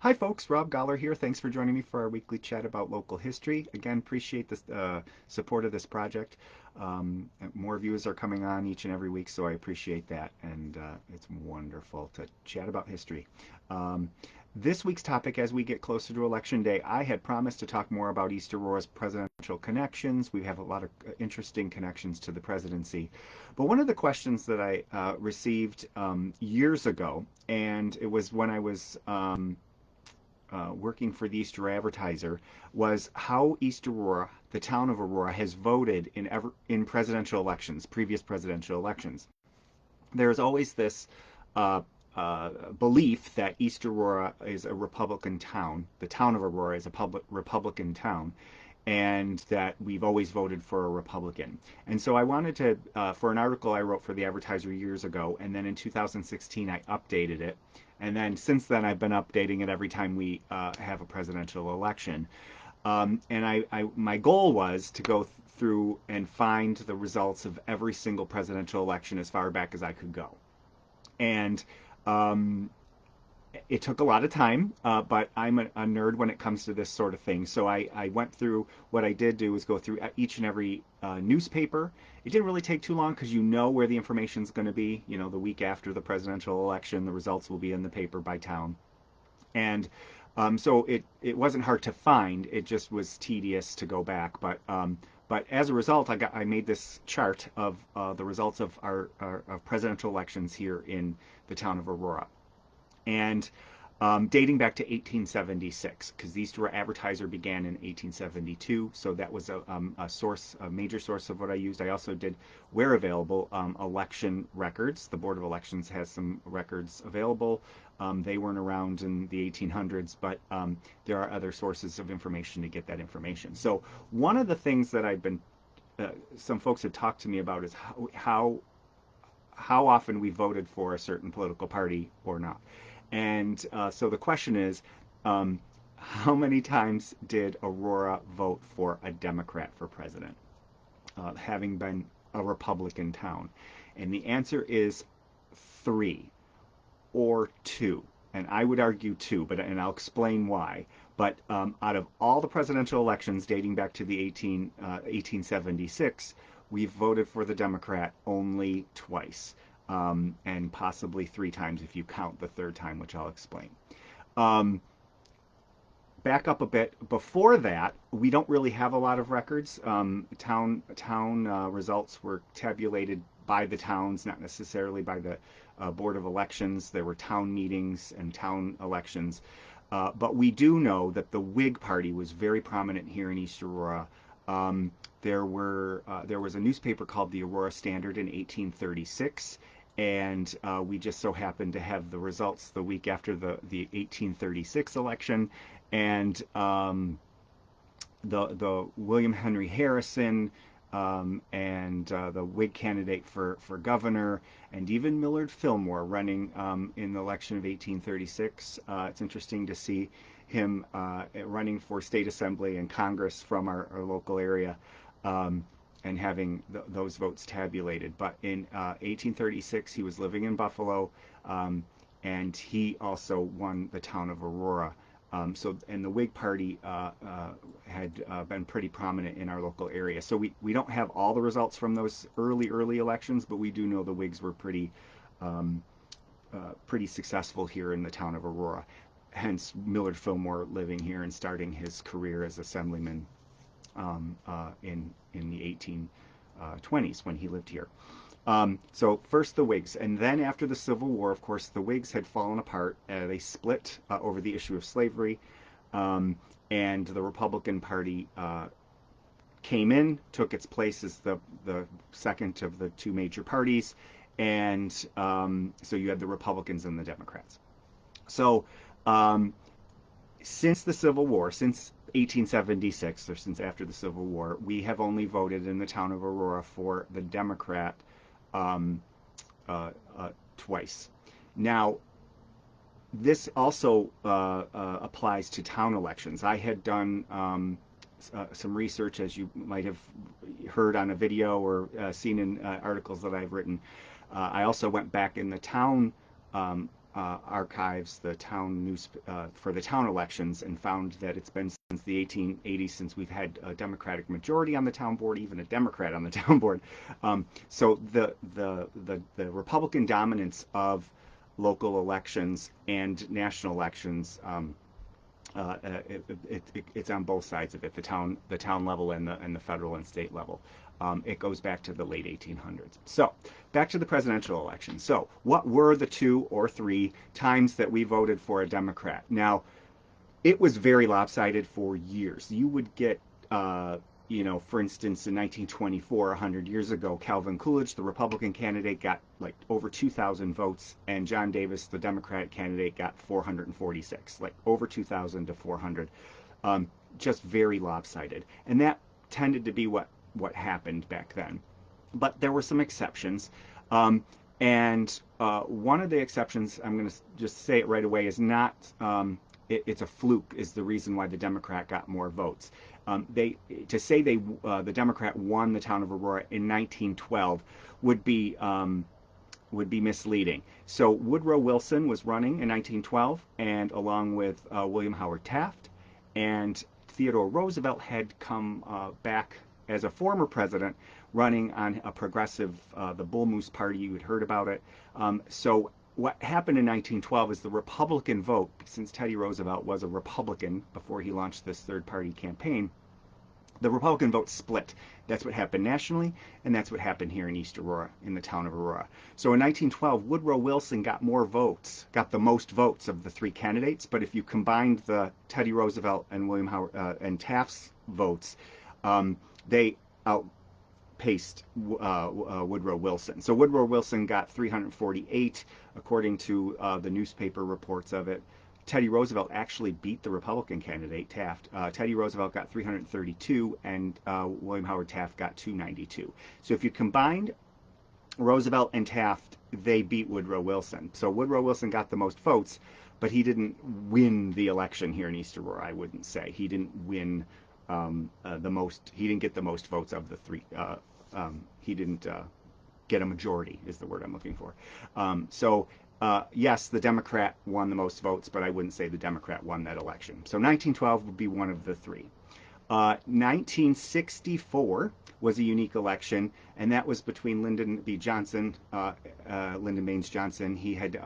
Hi folks, Rob Goller here. Thanks for joining me for our weekly chat about local history. Again, appreciate the support of this project. More views are coming on each and every week, so I appreciate that, and it's wonderful to chat about history. Um, this week's topic, as we get closer to Election Day, I had promised to talk more about East Aurora's presidential connections. We have a lot of interesting connections to the presidency. But one of the questions that I received years ago, and it was when I was working for the East Aurora Advertiser, was how East Aurora, the town of Aurora, has voted in presidential elections, previous presidential elections. There's always this uh, belief that East Aurora is a Republican town. The town of Aurora is a Republican town, and that we've always voted for a Republican. And so I wanted to, for an article I wrote for the Advertiser years ago, and then in 2016 I updated it. And then since then I've been updating it every time we have a presidential election. And my goal was to go through and find the results of every single presidential election as far back as I could go. And um, it took a lot of time, but I'm a nerd when it comes to this sort of thing. So I went through, what I did do is go through each and every newspaper. It didn't really take too long because you know where the information is going to be. You know, the week after the presidential election, the results will be in the paper by town. And so it wasn't hard to find. It just was tedious to go back. But as a result, I made this chart of the results of our of presidential elections here in the town of Aurora, and dating back to 1876, because the East Aurora Advertiser began in 1872, so that was a source, a major source of what I used. I also did, where available, election records. The Board of Elections has some records available. They weren't around in the 1800s, but there are other sources of information to get that information. So one of the things that some folks had talked to me about is how often we voted for a certain political party or not. And so the question is, how many times did Aurora vote for a Democrat for president, having been a Republican town? And the answer is three or two. And I would argue two, and I'll explain why. But out of all the presidential elections dating back to the 1876, we've voted for the Democrat only twice, and possibly three times if you count the third time, which I'll explain. Um, Back up a bit. Before that, we don't really have a lot of records. Town results were tabulated by the towns, not necessarily by the Board of Elections. There were town meetings and town elections. But we do know that the Whig Party was very prominent here in East Aurora. There was a newspaper called the Aurora Standard in 1836, and we just so happened to have the results the week after the 1836 election, and the William Henry Harrison, and the Whig candidate for governor, and even Millard Fillmore running in the election of 1836. It's interesting to see him running for state assembly and Congress from our local area, and having those votes tabulated. But in 1836, he was living in Buffalo, and he also won the town of Aurora. And the Whig Party had been pretty prominent in our local area. So we don't have all the results from those early elections, but we do know the Whigs were pretty successful here in the town of Aurora. Hence Millard Fillmore living here and starting his career as assemblyman in the 1820s when he lived here. So first the Whigs, and then after the Civil War, of course, the Whigs had fallen apart. They split over the issue of slavery, and the Republican Party came in, took its place as the second of the two major parties, and so you had the Republicans and the Democrats. So since the Civil War, since 1876, or since after the Civil War, we have only voted in the town of Aurora for the Democrat um, twice. Now, this also applies to town elections. I had done some research, as you might have heard on a video or seen in articles that I've written. I also went back in the town archives the town news for the town elections and found that it's been since the 1880s since we've had a Democratic majority on the town board, even a Democrat on the town board. So the Republican dominance of local elections and national elections. It's on both sides of it, the town level and the federal and state level. It goes back to the late 1800s. So back to the presidential election. So what were the 2 or 3 times that we voted for a Democrat? Now, it was very lopsided for years. You would get, for instance, in 1924, 100 years ago, Calvin Coolidge, the Republican candidate, got like over 2,000 votes, and John Davis, the Democratic candidate, got 446, like over 2,000 to 400. Just very lopsided. And that tended to be what happened back then. But there were some exceptions. And one of the exceptions, I'm going to just say it right away, is not, it's a fluke, is the reason why the Democrat got more votes. To say the Democrat won the town of Aurora in 1912 would be misleading. So Woodrow Wilson was running in 1912, and along with William Howard Taft, and Theodore Roosevelt had come back as a former president, running on a progressive, the Bull Moose Party. You had heard about it. So what happened in 1912 is the Republican vote, since Teddy Roosevelt was a Republican before he launched this third-party campaign, the Republican vote split. That's what happened nationally, and that's what happened here in East Aurora, in the town of Aurora. So in 1912, Woodrow Wilson got more votes, got the most votes of the 3 candidates, but if you combined the Teddy Roosevelt and William Howard and Taft's votes, they outpaced Woodrow Wilson. So Woodrow Wilson got 348, according to the newspaper reports of it. Teddy Roosevelt actually beat the Republican candidate, Taft. Teddy Roosevelt got 332, and William Howard Taft got 292. So if you combined Roosevelt and Taft, they beat Woodrow Wilson. So Woodrow Wilson got the most votes, but he didn't win the election here in East Aurora, I wouldn't say. He didn't win the most. He didn't get the most votes of the 3. He didn't get a majority, is the word I'm looking for. Yes, the Democrat won the most votes, but I wouldn't say the Democrat won that election. So 1912 would be one of the 3. 1964 was a unique election, and that was between Lyndon B. Johnson, Lyndon Baines Johnson. He had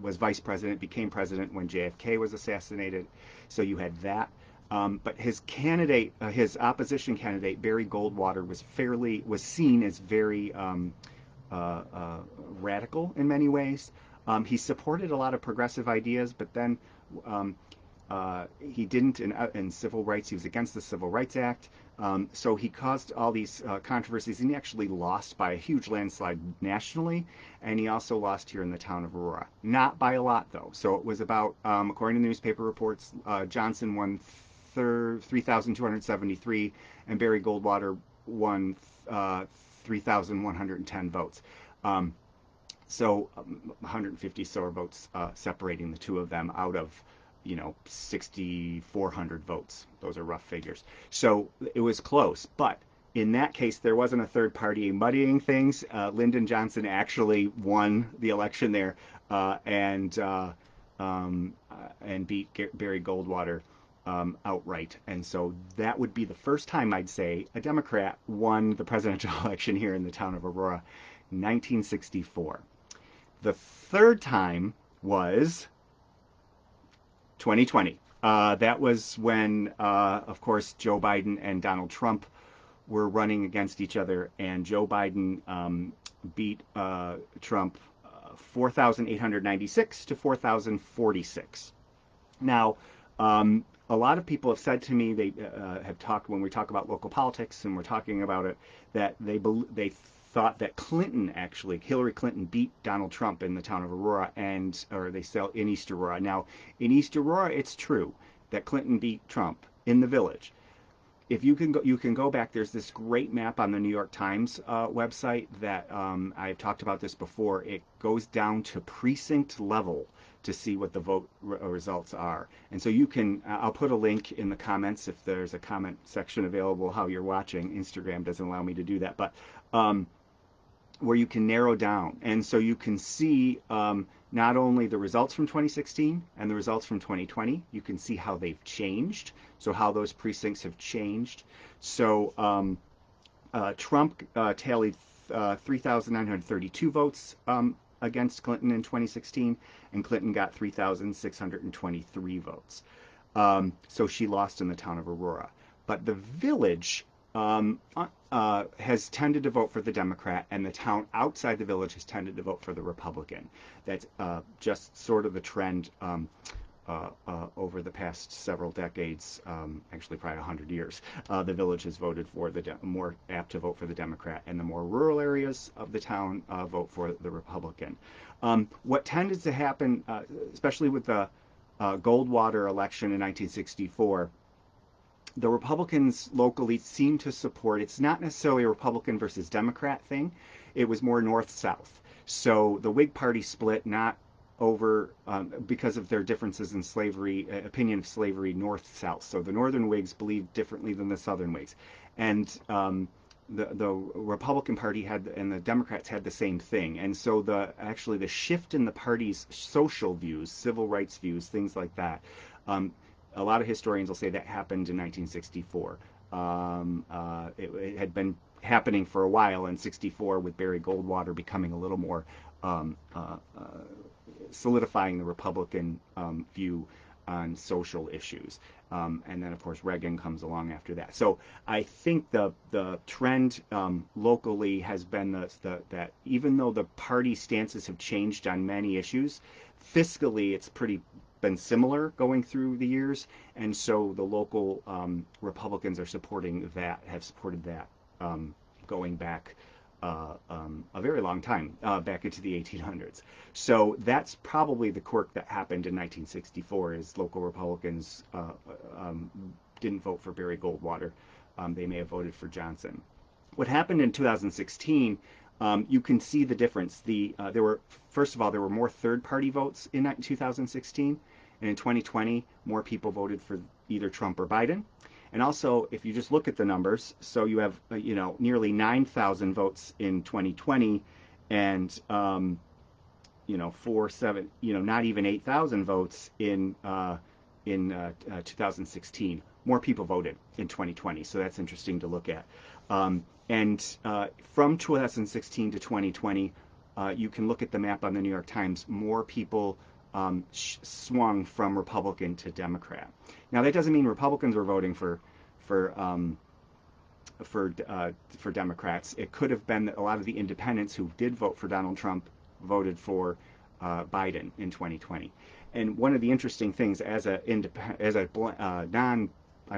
was vice president, became president when JFK was assassinated. So you had that. But his candidate, his opposition candidate, Barry Goldwater, was seen as very radical in many ways. He supported a lot of progressive ideas, but then he didn't in civil rights. He was against the Civil Rights Act. So he caused all these controversies, and he actually lost by a huge landslide nationally, and he also lost here in the town of Aurora. Not by a lot, though. So it was about, according to the newspaper reports, Johnson won 3,273, and Barry Goldwater won 3,110 votes. So 150 solar votes separating the two of them out of 6,400 votes. Those are rough figures. So it was close, but in that case, there wasn't a third party muddying things. Lyndon Johnson actually won the election there and beat Barry Goldwater outright. And so that would be the first time, I'd say, a Democrat won the presidential election here in the town of Aurora, 1964. The third time was 2020. That was when, of course, Joe Biden and Donald Trump were running against each other, and Joe Biden beat Trump 4,896 to 4,046. Now, a lot of people have said to me, they have talked, when we talk about local politics and we're talking about it, that they thought that Hillary Clinton beat Donald Trump in the town of Aurora, in East Aurora. Now, in East Aurora, it's true that Clinton beat Trump in the village. If you can go back. There's this great map on the New York Times website that I've talked about this before. It goes down to precinct level to see what the vote results are. And so I'll put a link in the comments if there's a comment section available how you're watching. Instagram doesn't allow me to do that, but where you can narrow down. And so you can see not only the results from 2016 and the results from 2020, you can see how they've changed, so how those precincts have changed. So Trump tallied 3,932 votes against Clinton in 2016, and Clinton got 3,623 votes. So she lost in the town of Aurora. But the village has tended to vote for the Democrat, and the town outside the village has tended to vote for the Republican. That's just sort of the trend over the past several decades, actually probably 100 years. The village has voted for more apt to vote for the Democrat, and the more rural areas of the town vote for the Republican. What tended to happen, especially with the Goldwater election in 1964, the Republicans locally seem to support, it's not necessarily a Republican versus Democrat thing, it was more north-south. So the Whig Party split not over, because of their differences in slavery, opinion of slavery north-south. So the northern Whigs believed differently than the southern Whigs. And the Republican Party had, and the Democrats had the same thing. And so actually the shift in the party's social views, civil rights views, things like that, a lot of historians will say that happened in 1964. It had been happening for a while in 64 with Barry Goldwater becoming a little more solidifying the Republican view on social issues. And then, of course, Reagan comes along after that. So I think the trend locally has been that even though the party stances have changed on many issues, fiscally it's been similar going through the years, and so the local Republicans have supported that going back a very long time, back into the 1800s. So that's probably the quirk that happened in 1964, is local Republicans didn't vote for Barry Goldwater. They may have voted for Johnson. What happened in 2016, you can see the difference. First of all, there were more third-party votes in 2016, and in 2020, more people voted for either Trump or Biden. And also, if you just look at the numbers, so you have nearly 9,000 votes in 2020, and not even 8,000 votes in 2016. More people voted in 2020, so that's interesting to look at. And from 2016 to 2020, you can look at the map on the New York Times. More people swung from Republican to Democrat. Now that doesn't mean Republicans were voting for Democrats. It could have been that a lot of the independents who did vote for Donald Trump voted for Biden in 2020. And one of the interesting things, I'm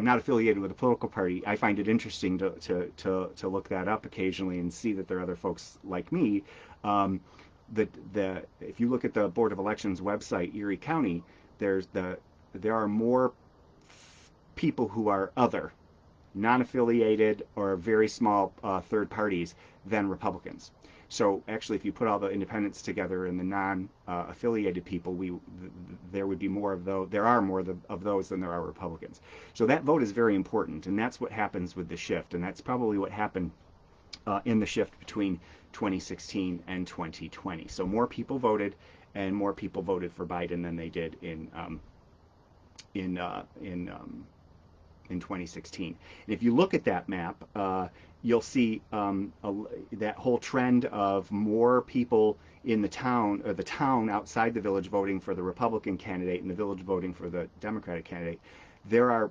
not affiliated with a political party. I find it interesting to look that up occasionally and see that there are other folks like me. If you look at the Board of Elections website, Erie County, there are more people who are other, non-affiliated or very small third parties than Republicans. So actually, if you put all the independents together and the non-affiliated people, there would be more of those. There are more of those than there are Republicans. So that vote is very important, and that's what happens with the shift, and that's probably what happened in the shift between 2016 and 2020. So more people voted, and more people voted for Biden than they did in 2016. And if you look at that map, you'll see that whole trend of more people in the town, or the town outside the village, voting for the Republican candidate and the village voting for the Democratic candidate. There are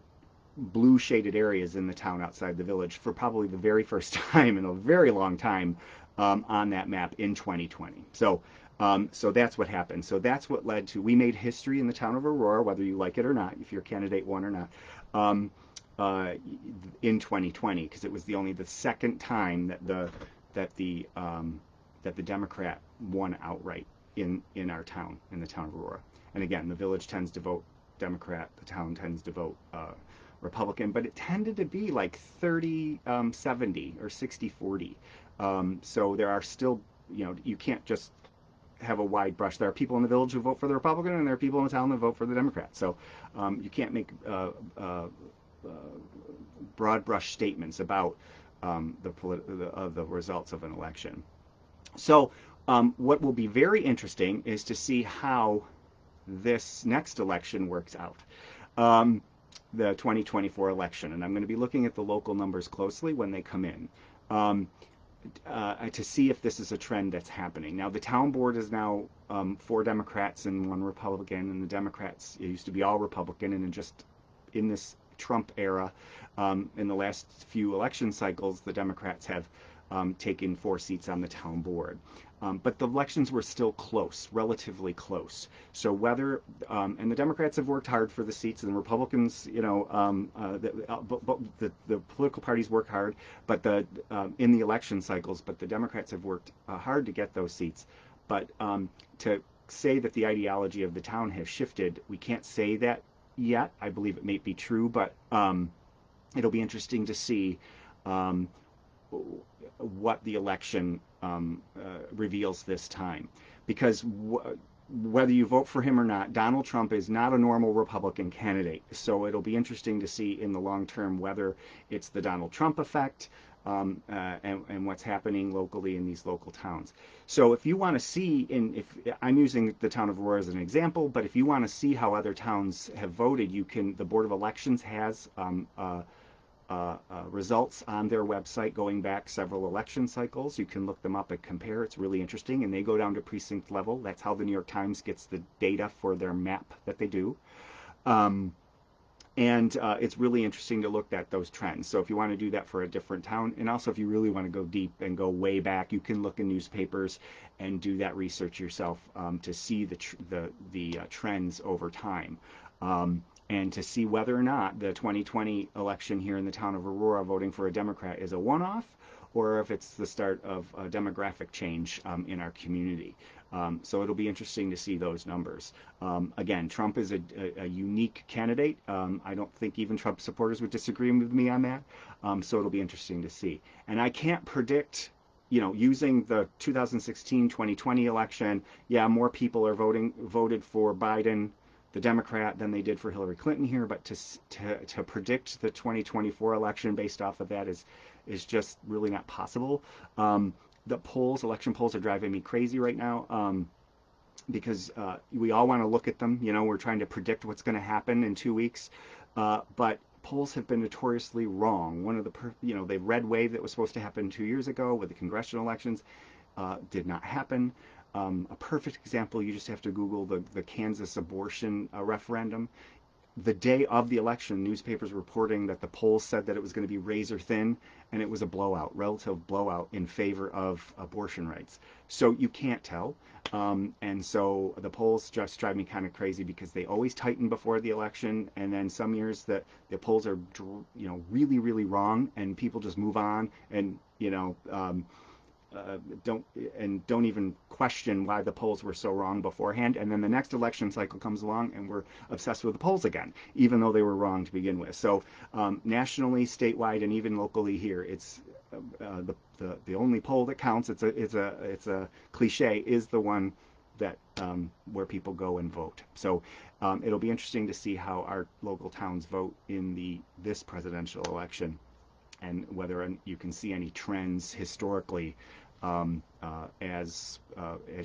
blue shaded areas in the town outside the village for probably the very first time in a very long time on that map in 2020. So that's what happened. So that's what led to, we made history in the town of Aurora, whether you like it or not, if your candidate won or not, in 2020, because it was the second time that the Democrat won outright in our town, in the town of Aurora. And again, the village tends to vote Democrat, the town tends to vote Republican, but it tended to be like 30-70 or 60-40. So there are still, you can't just have a wide brush. There are people in the village who vote for the Republican, and there are people in the town that vote for the Democrat. So you can't make broad brush statements about the results of an election. So what will be very interesting is to see how this next election works out. Um, the 2024 election, and I'm going to be looking at the local numbers closely when they come in. Um, to see if this is a trend that's happening. Now, the town board is now 4 Democrats and 1 Republican, and the Democrats, it used to be all Republican, and just in this Trump era, in the last few election cycles, the Democrats have taken 4 seats on the town board. But the elections were still close, relatively close. So whether, and the Democrats have worked hard for the seats, and the Republicans, the political parties work hard, but in the election cycles, but the Democrats have worked hard to get those seats. But to say that the ideology of the town has shifted, we can't say that yet. I believe it may be true, but it'll be interesting to see um, what the election reveals this time. Because whether you vote for him or not, Donald Trump is not a normal Republican candidate. So it'll be interesting to see in the long term whether it's the Donald Trump effect and what's happening locally in these local towns. So if you want to see, if I'm using the town of Aurora as an example, but if you want to see how other towns have voted, the Board of Elections has results on their website going back several election cycles. You can look them up and compare. It's really interesting, and they go down to precinct level. That's how the New York Times gets the data for their map that they do. Um, and it's really interesting to look at those trends. So if you want to do that for a different town, and also if you really want to go deep and go way back, you can look in newspapers and do that research yourself to see the trends over time. And to see whether or not the 2020 election here in the town of Aurora voting for a Democrat is a one-off, or if it's the start of a demographic change in our community. So it'll be interesting to see those numbers. Again, Trump is a unique candidate. I don't think even Trump supporters would disagree with me on that. So it'll be interesting to see. And I can't predict, using the 2016-2020 election, yeah, more people are voted for Biden, the Democrat, than they did for Hillary Clinton here. But to predict the 2024 election based off of that is just really not possible. The election polls are driving me crazy right now because we all want to look at them. We're trying to predict what's going to happen in 2 weeks, but polls have been notoriously wrong. One of the red wave that was supposed to happen 2 years ago with the congressional elections did not happen. A perfect example, you just have to Google the Kansas abortion referendum. The day of the election, newspapers reporting that the polls said that it was going to be razor thin, and it was a relative blowout in favor of abortion rights. So you can't tell. And so the polls just drive me kind of crazy because they always tighten before the election, and then some years that the polls are, really, really wrong, and people just move on and, don't even question why the polls were so wrong beforehand. And then the next election cycle comes along and we're obsessed with the polls again, even though they were wrong to begin with. So nationally, statewide, and even locally here, it's the only poll that counts. It's a cliche, is the one that where people go and vote. So it'll be interesting to see how our local towns vote in this presidential election, and whether you can see any trends historically as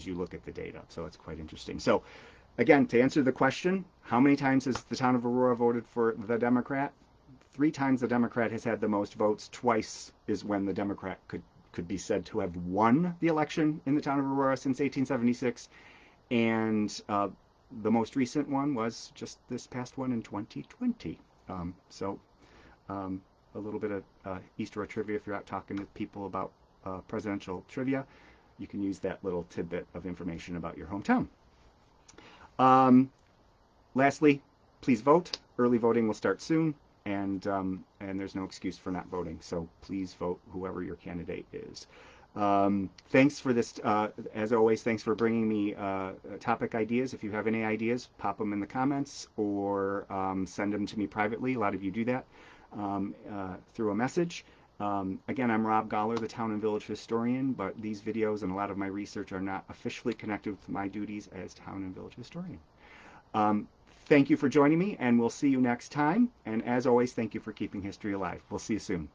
you look at the data. So it's quite interesting. So again, to answer the question, how many times has the town of Aurora voted for the Democrat? 3 times the Democrat has had the most votes. Twice is when the Democrat could be said to have won the election in the town of Aurora since 1876. And the most recent one was just this past one in 2020. A little bit of East Aurora trivia. If you're out talking to people about presidential trivia, you can use that little tidbit of information about your hometown. Lastly, please vote. Early voting will start soon, and there's no excuse for not voting. So please vote whoever your candidate is. Thanks for this. As always, thanks for bringing me topic ideas. If you have any ideas, pop them in the comments or send them to me privately. A lot of you do that. Through a message. Again, I'm Rob Goller, the Town and Village Historian, but these videos and a lot of my research are not officially connected with my duties as Town and Village Historian. Thank you for joining me, and we'll see you next time. And as always, thank you for keeping history alive. We'll see you soon.